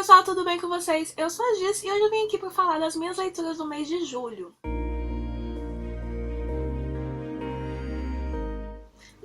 pessoal, tudo bem com vocês? Eu sou a Giz e hoje eu vim aqui para falar das minhas leituras do mês de julho.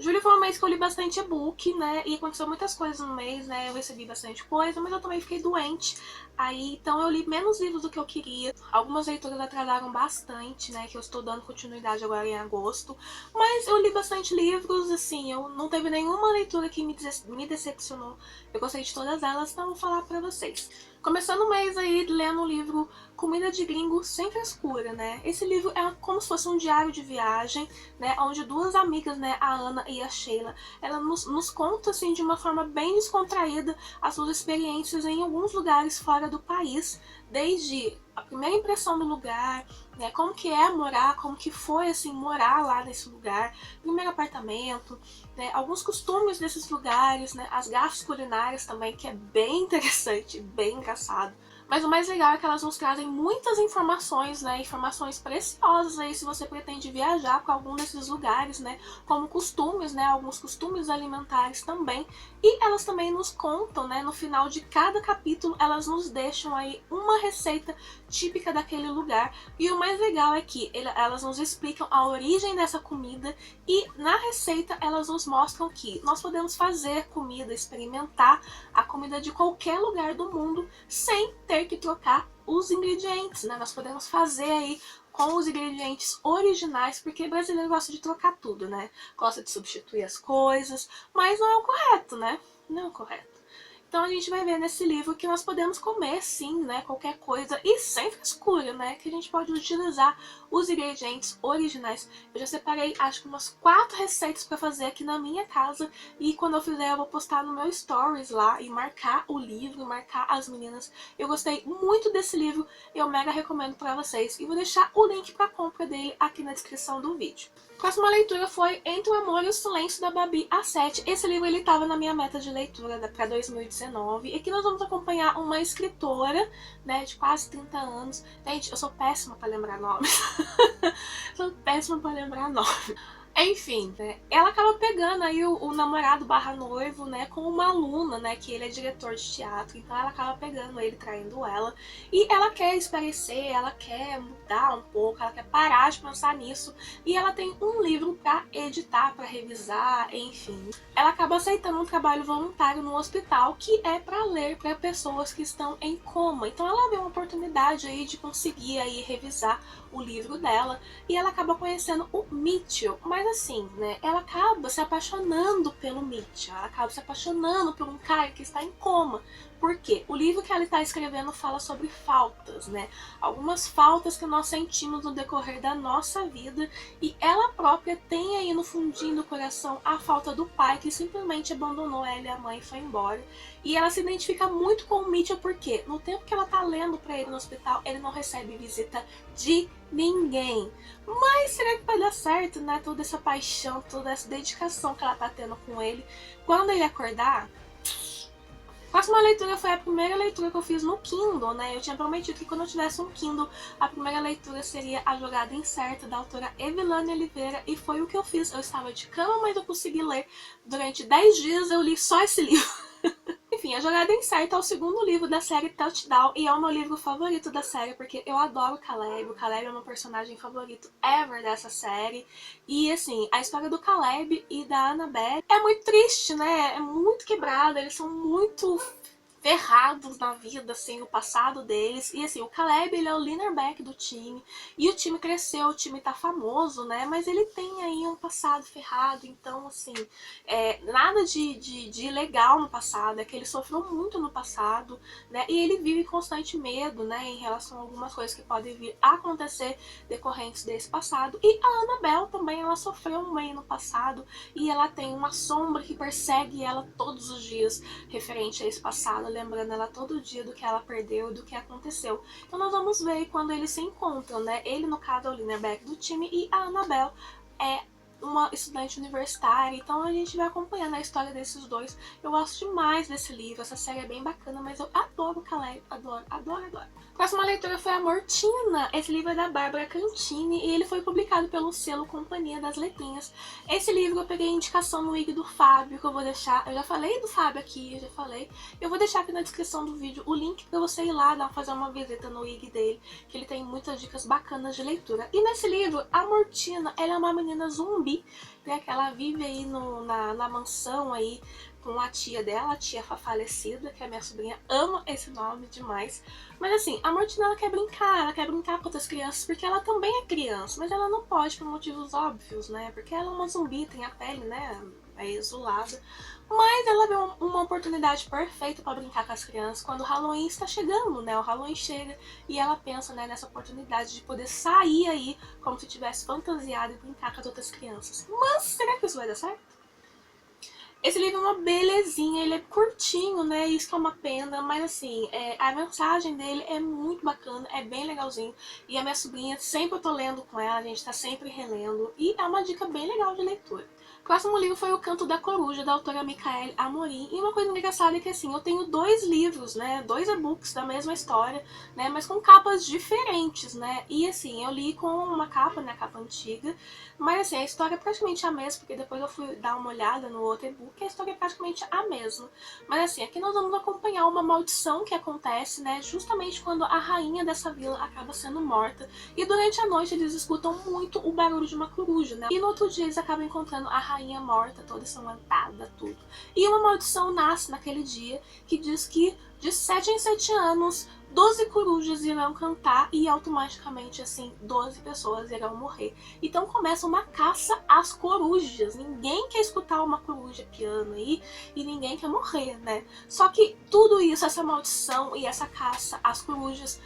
Julho foi um mês que eu li bastante e-book, né? E aconteceu muitas coisas no mês, né? Eu recebi bastante coisa, mas eu também fiquei doente. Aí, então eu li menos livros do que eu queria. Algumas leituras atrasaram bastante, né? Que eu estou dando continuidade agora em agosto. Mas eu li bastante livros, assim, eu não teve nenhuma leitura que me decepcionou. Eu gostei de todas elas, então eu vou falar pra vocês. Começando o mês aí lendo o livro Comida de Gringo Sem Frescura, né? Esse livro é como se fosse um diário de viagem, né? Onde duas amigas, né? A Ana e a Sheila, ela nos conta, assim, de uma forma bem descontraída as suas experiências em alguns lugares fora do país, desde a primeira impressão do lugar, né, como que é morar, como que foi, assim, morar lá nesse lugar, primeiro apartamento, né, alguns costumes desses lugares, né, as gafes culinárias também, que é bem interessante, bem engraçado. Mas o mais legal é que elas nos trazem muitas informações, né, informações preciosas aí se você pretende viajar para algum desses lugares, né, como costumes, né, alguns costumes alimentares também. E elas também nos contam, né, no final de cada capítulo, elas nos deixam aí uma receita típica daquele lugar. E o mais legal é que elas nos explicam a origem dessa comida e na receita elas nos mostram que nós podemos fazer comida, experimentar a comida de qualquer lugar do mundo sem ter que trocar os ingredientes, né? Nós podemos fazer aí com os ingredientes originais, porque brasileiro gosta de trocar tudo, né? Gosta de substituir as coisas, mas não é o correto, né? Não é o correto. Então a gente vai ver nesse livro que nós podemos comer sim, né, qualquer coisa e sem frescura, né, que a gente pode utilizar os ingredientes originais. Eu já separei acho que umas 4 receitas para fazer aqui na minha casa e quando eu fizer eu vou postar no meu stories lá e marcar o livro, marcar as meninas. Eu gostei muito desse livro, eu mega recomendo para vocês e vou deixar o link para compra dele aqui na descrição do vídeo. A próxima leitura foi Entre o Amor e o Silêncio, da Babi Assete. Esse livro ele estava na minha meta de leitura para 2019. E aqui nós vamos acompanhar uma escritora, né, de quase 30 anos. Gente, eu sou péssima para lembrar nomes. Sou péssima para lembrar nomes. Enfim, né, ela acaba pegando aí o namorado barra noivo, né, com uma aluna, né, que ele é diretor de teatro, então ela acaba pegando ele, traindo ela, e ela quer esparecer, ela quer mudar um pouco, ela quer parar de pensar nisso, e ela tem um livro pra editar, pra revisar, enfim. Ela acaba aceitando um trabalho voluntário no hospital, que é pra ler pra pessoas que estão em coma, então ela vê uma oportunidade aí de conseguir aí revisar o livro dela, e ela acaba conhecendo o Mitchell, mas assim, né, ela acaba se apaixonando pelo Mitchell, ela acaba se apaixonando por um cara que está em coma. Por quê? O livro que ela está escrevendo fala sobre faltas, né? Algumas faltas que nós sentimos no decorrer da nossa vida e ela própria tem aí no fundinho do coração a falta do pai que simplesmente abandonou ela e a mãe e foi embora. E ela se identifica muito com o Mitchell porque no tempo que ela tá lendo para ele no hospital, ele não recebe visita de ninguém. Mas será que vai dar certo, né? Toda essa paixão, toda essa dedicação que ela tá tendo com ele. Quando ele acordar... A próxima leitura foi a primeira leitura que eu fiz no Kindle, né? Eu tinha prometido que quando eu tivesse um Kindle, a primeira leitura seria A Jogada Incerta, da autora Evelane Oliveira, e foi o que eu fiz. Eu estava de cama, mas eu consegui ler. Durante 10 dias eu li só esse livro. Enfim, A Jogada Incerta é o segundo livro da série Touchdown e é o meu livro favorito da série porque eu adoro o Caleb. O Caleb é o meu personagem favorito ever dessa série. E assim, a história do Caleb e da Annabeth é muito triste, né? É muito quebrada, eles são muito ferrados na vida, assim, o passado deles. E assim, o Caleb, ele é o leaderback do time. E o time cresceu, o time tá famoso, né? Mas ele tem aí um passado ferrado. Então, assim, nada de legal no passado. É que ele sofreu muito no passado, né? E ele vive constante medo, né? Em relação a algumas coisas que podem vir a acontecer decorrentes desse passado. E a Annabelle também, ela sofreu meio no passado. E ela tem uma sombra que persegue ela todos os dias referente a esse passado, lembrando ela todo dia do que ela perdeu e do que aconteceu. Então nós vamos ver quando eles se encontram, né? Ele, no caso, é o leaderback do time e a Annabelle é uma estudante universitária, então a gente vai acompanhando a história desses dois. Eu gosto demais desse livro, essa série é bem bacana, mas eu adoro o Caleb, adoro, adoro, adoro. A próxima leitura foi A Mortina. Esse livro é da Bárbara Cantini e ele foi publicado pelo selo Companhia das Letrinhas. Esse livro eu peguei indicação no IG do Fábio, que eu vou deixar, eu já falei do Fábio aqui, eu já falei, eu vou deixar aqui na descrição do vídeo o link pra você ir lá, fazer uma visita no IG dele, que ele tem muitas dicas bacanas de leitura. E nesse livro, a Mortina, ela é uma menina zumbi, né, que ela vive aí na mansão aí com a tia dela, a tia falecida, que a minha sobrinha ama esse nome demais. Mas assim, a Mortina ela quer brincar com outras crianças, porque ela também é criança, mas ela não pode por motivos óbvios, né, porque ela é uma zumbi, tem a pele, né, é isolada. Mas ela vê uma oportunidade perfeita para brincar com as crianças quando o Halloween está chegando, né? O Halloween chega e ela pensa, né, nessa oportunidade de poder sair aí como se tivesse fantasiado e brincar com as outras crianças. Mas será que isso vai dar certo? Esse livro é uma belezinha, ele é curtinho, né, isso que é uma pena, mas assim, a mensagem dele é muito bacana, é bem legalzinho. E a minha sobrinha, sempre eu tô lendo com ela, a gente tá sempre relendo, e é uma dica bem legal de leitura. O próximo livro foi O Canto da Coruja, da autora Micaele Amorim. E uma coisa engraçada é que assim, eu tenho 2 livros, né, 2 e-books da mesma história, né, mas com capas diferentes, né. E assim, eu li com uma capa, né, a capa antiga, mas assim, a história é praticamente a mesma, porque depois eu fui dar uma olhada no outro e-book, a história é praticamente a mesma. Mas assim, aqui nós vamos acompanhar uma maldição que acontece, né, justamente quando a rainha dessa vila acaba sendo morta. E durante a noite eles escutam muito o barulho de uma coruja, né. E no outro dia eles acabam encontrando a rainha morta, toda ensanguentada, tudo. E uma maldição nasce naquele dia que diz que de 7 em 7 anos 12 corujas irão cantar e automaticamente, assim, 12 pessoas irão morrer. Então começa uma caça às corujas. Ninguém quer escutar uma coruja piano aí e ninguém quer morrer, né? Só que tudo isso, essa maldição e essa caça às corujas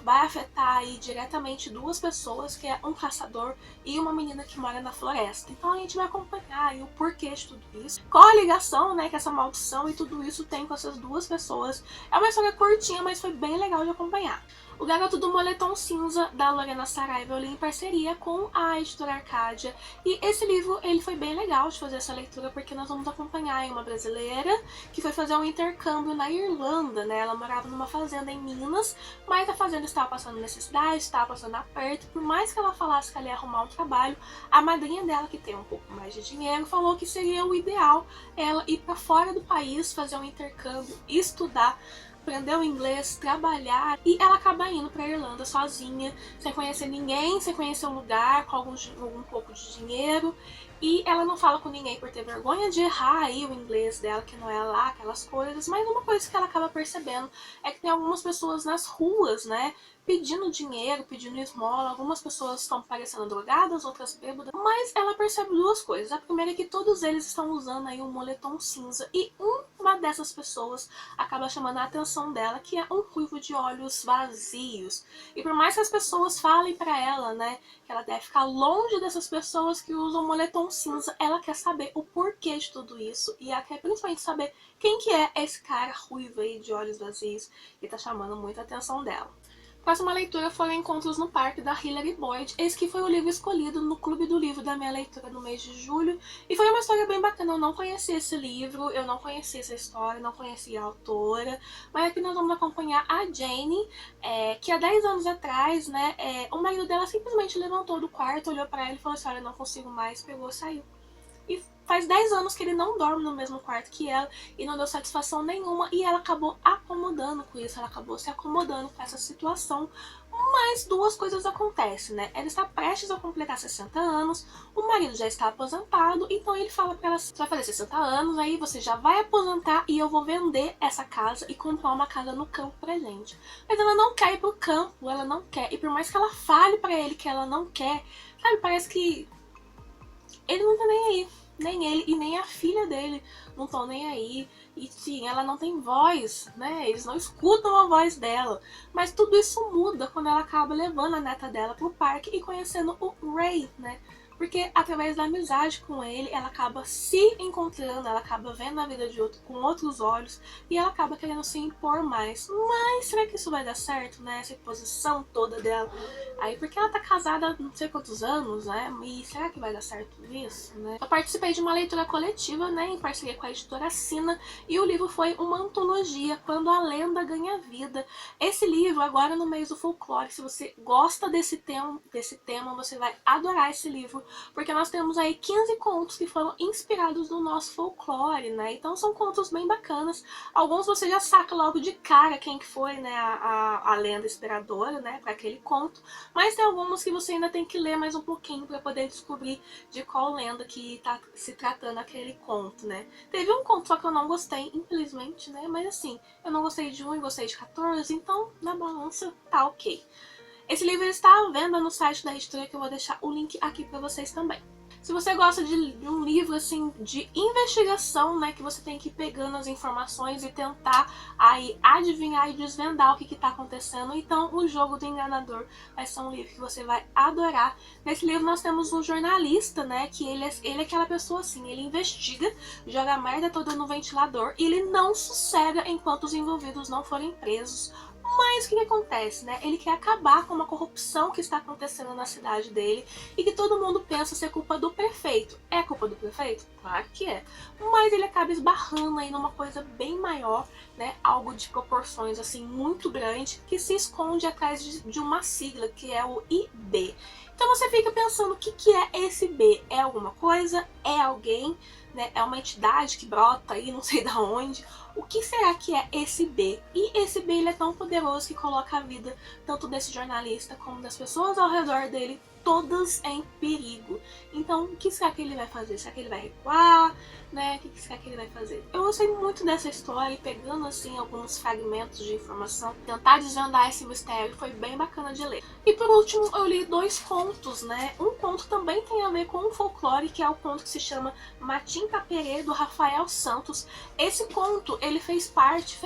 vai afetar aí diretamente 2 pessoas, que é um caçador e uma menina que mora na floresta. Então a gente vai acompanhar aí o porquê de tudo isso, qual a ligação, né, que essa maldição e tudo isso tem com essas 2 pessoas. É uma história curtinha, mas foi bem legal de acompanhar. O Garoto do Moletom Cinza, da Lorena Saraiva, eu li em parceria com a editora Arcádia. E esse livro, ele foi bem legal de fazer essa leitura, porque nós vamos acompanhar uma brasileira que foi fazer um intercâmbio na Irlanda, né? Ela morava numa fazenda em Minas, mas a fazenda estava passando necessidade, estava passando aperto. Por mais que ela falasse que ela ia arrumar um trabalho, a madrinha dela, que tem um pouco mais de dinheiro, falou que seria o ideal ela ir para fora do país, fazer um intercâmbio, estudar, aprender o inglês, trabalhar, e ela acaba indo pra Irlanda sozinha, sem conhecer ninguém, sem conhecer o lugar, com algum pouco de dinheiro, e ela não fala com ninguém por ter vergonha de errar aí o inglês dela, que não é lá aquelas coisas. Mas uma coisa que ela acaba percebendo é que tem algumas pessoas nas ruas, né, pedindo dinheiro, pedindo esmola. Algumas pessoas estão parecendo drogadas, outras bêbadas, mas ela percebe 2 coisas. A primeira é que todos eles estão usando aí um moletom cinza, e uma dessas pessoas acaba chamando a atenção dela, que é um ruivo de olhos vazios. E por mais que as pessoas falem pra ela, né, que ela deve ficar longe dessas pessoas que usam moletom cinza, ela quer saber o porquê de tudo isso, e ela quer principalmente saber quem que é esse cara ruivo aí de olhos vazios, que tá chamando muita atenção dela. Próxima leitura foi Encontros no Parque, da Hilary Boyd. Esse que foi o livro escolhido no Clube do Livro da minha leitura no mês de julho. E foi uma história bem bacana. Eu não conhecia esse livro, eu não conhecia essa história, não conhecia a autora. Mas aqui nós vamos acompanhar a Jane, que há 10 anos atrás, né, o marido dela simplesmente levantou do quarto, olhou pra ela e falou assim: olha, não consigo mais, pegou e saiu. E faz 10 anos que ele não dorme no mesmo quarto que ela e não deu satisfação nenhuma, e ela acabou acomodando com isso, ela acabou se acomodando com essa situação. Mas 2 coisas acontecem, né? Ela está prestes a completar 60 anos, o marido já está aposentado, então ele fala pra ela: você vai fazer 60 anos, aí você já vai aposentar e eu vou vender essa casa e comprar uma casa no campo pra gente. Mas ela não quer ir pro campo, ela não quer, e por mais que ela fale pra ele que ela não quer, sabe, parece que ele não tá nem aí. Nem ele e nem a filha dele não estão nem aí. E sim, ela não tem voz, né? Eles não escutam a voz dela. Mas tudo isso muda quando ela acaba levando a neta dela pro parque e conhecendo o Ray, né? porque através da amizade com ele, ela acaba se encontrando, ela acaba vendo a vida de outro com outros olhos e ela acaba querendo se impor mais. Mas será que isso vai dar certo, né? Essa imposição toda dela. Aí, porque ela tá casada há não sei quantos anos, né? E será que vai dar certo isso, né? Eu participei de uma leitura coletiva, né, em parceria com a editora Sina, e o livro foi uma antologia, Quando a Lenda Ganha Vida. Esse livro, agora no mês do folclore, se você gosta desse tema, você vai adorar esse livro, porque nós temos aí 15 contos que foram inspirados no nosso folclore, né? Então são contos bem bacanas. Alguns você já saca logo de cara quem que foi, né, a lenda inspiradora, né, para aquele conto, mas tem alguns que você ainda tem que ler mais um pouquinho para poder descobrir de qual lenda que tá se tratando aquele conto, né? Teve um conto só que eu não gostei, infelizmente, né? Mas assim, eu não gostei de um e gostei de 14, então na balança tá ok. Esse livro está à venda no site da editora, que eu vou deixar o link aqui para vocês também. Se você gosta de um livro assim de investigação, né, que você tem que ir pegando as informações e tentar aí adivinhar e desvendar o que está acontecendo, então O Jogo do Enganador vai ser um livro que você vai adorar. Nesse livro nós temos um jornalista, né, que ele é aquela pessoa assim, ele investiga, joga a merda toda no ventilador e ele não sossega enquanto os envolvidos não forem presos. Mas o que acontece, né? Ele quer acabar com uma corrupção que está acontecendo na cidade dele e que todo mundo pensa ser culpa do prefeito. É culpa do prefeito? Claro que é. Mas ele acaba esbarrando aí numa coisa bem maior, né? Algo de proporções assim muito grande que se esconde atrás de uma sigla que é o IB. Então você fica pensando o que é esse B? É alguma coisa? É alguém? Né? É uma entidade que brota aí não sei da onde? O que será que é esse B? E esse B ele é tão poderoso que coloca a vida tanto desse jornalista como das pessoas ao redor dele todas em perigo. Então, o que será que ele vai fazer? Será que ele vai recuar? Né? O que será que ele vai fazer? Eu gostei muito dessa história e pegando assim alguns fragmentos de informação, tentar desvendar esse mistério foi bem bacana de ler. E por último, eu li 2 contos, né? Um conto também tem a ver com o folclore, que é o conto que se chama Matinta Perê, do Rafael Santos. Esse conto, ele fez parte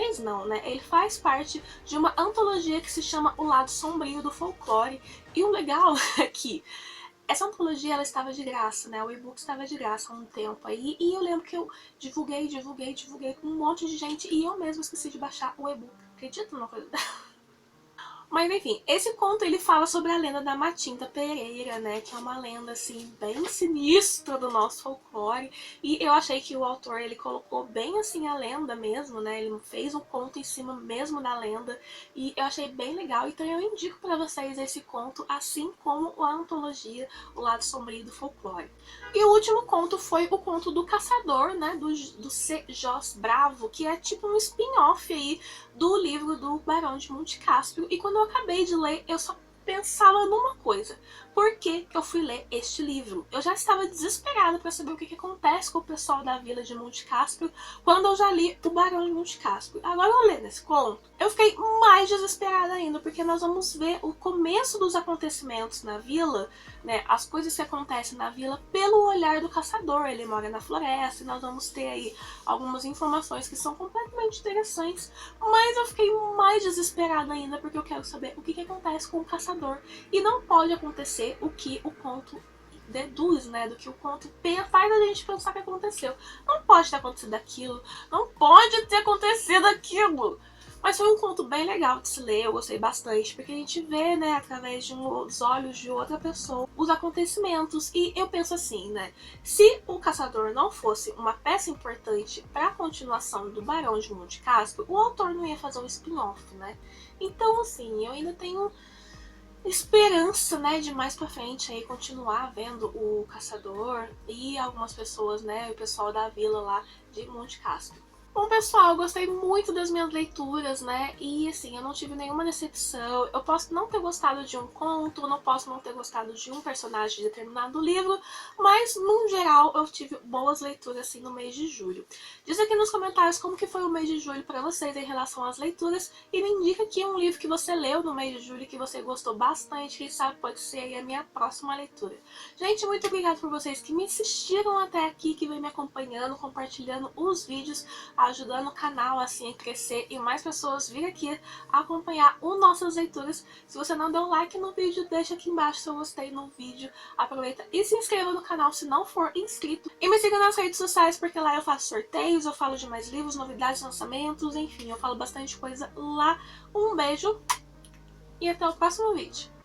de uma antologia que se chama O Lado Sombrio do Folclore. E o legal é que essa antologia ela estava de graça, né? O e-book estava de graça há um tempo aí. E eu lembro que eu divulguei com um monte de gente e eu mesma esqueci de baixar o e-book. Acredita numa coisa dessa? Mas enfim, esse conto ele fala sobre a lenda da Matinta Pereira, né, que é uma lenda assim bem sinistra do nosso folclore, e eu achei que o autor ele colocou bem assim a lenda mesmo, né, ele fez um conto em cima mesmo da lenda, e eu achei bem legal, então eu indico para vocês esse conto, assim como a antologia O Lado Sombrio do Folclore. E o último conto foi o conto do Caçador, né, do C. Jos Bravo, que é tipo um spin-off aí do livro do Barão de Monte Cáspio, e quando eu acabei de ler, eu só pensava numa coisa: por que eu fui ler este livro? Eu já estava desesperada para saber o que acontece com o pessoal da vila de Monte Cáspio quando eu já li O Barão de Monte Cáspio. Agora eu lendo esse conto, eu fiquei mais desesperada ainda, porque nós vamos ver o começo dos acontecimentos na vila, né, as coisas que acontecem na vila pelo olhar do caçador. Ele mora na floresta e nós vamos ter aí algumas informações que são completamente interessantes, mas eu fiquei mais desesperada ainda porque eu quero saber o que acontece com o caçador. E não pode acontecer o que o conto deduz, né, do que o conto faz a gente pensar que aconteceu. Não pode ter acontecido aquilo, não pode ter acontecido aquilo. Mas foi um conto bem legal de se ler, eu gostei bastante, porque a gente vê, né, através dos olhos de outra pessoa, os acontecimentos. E eu penso assim, né, se o Caçador não fosse uma peça importante para a continuação do Barão de Monte Cáspio, o autor não ia fazer um spin-off, né. Então, assim, eu ainda tenho esperança, né, de mais pra frente aí continuar vendo o Caçador e algumas pessoas, né, o pessoal da vila lá de Monte Cáspio. Bom, pessoal, eu gostei muito das minhas leituras, né, e assim, eu não tive nenhuma decepção. Eu posso não ter gostado de um conto, não posso não ter gostado de um personagem de determinado livro, mas, no geral, eu tive boas leituras, assim, no mês de julho. Diz aqui nos comentários como que foi o mês de julho pra vocês em relação às leituras, e me indica aqui um livro que você leu no mês de julho que você gostou bastante, quem sabe pode ser aí a minha próxima leitura. Gente, muito obrigada por vocês que me assistiram até aqui, que vem me acompanhando, compartilhando os vídeos. ajudando o canal assim a crescer e mais pessoas virem aqui acompanhar as nossas leituras. Se você não deu like no vídeo, deixa aqui embaixo seu gostei no vídeo, aproveita e se inscreva no canal se não for inscrito. E me siga nas redes sociais, porque lá eu faço sorteios, eu falo de mais livros, novidades, lançamentos, enfim, eu falo bastante coisa lá. Um beijo e até o próximo vídeo.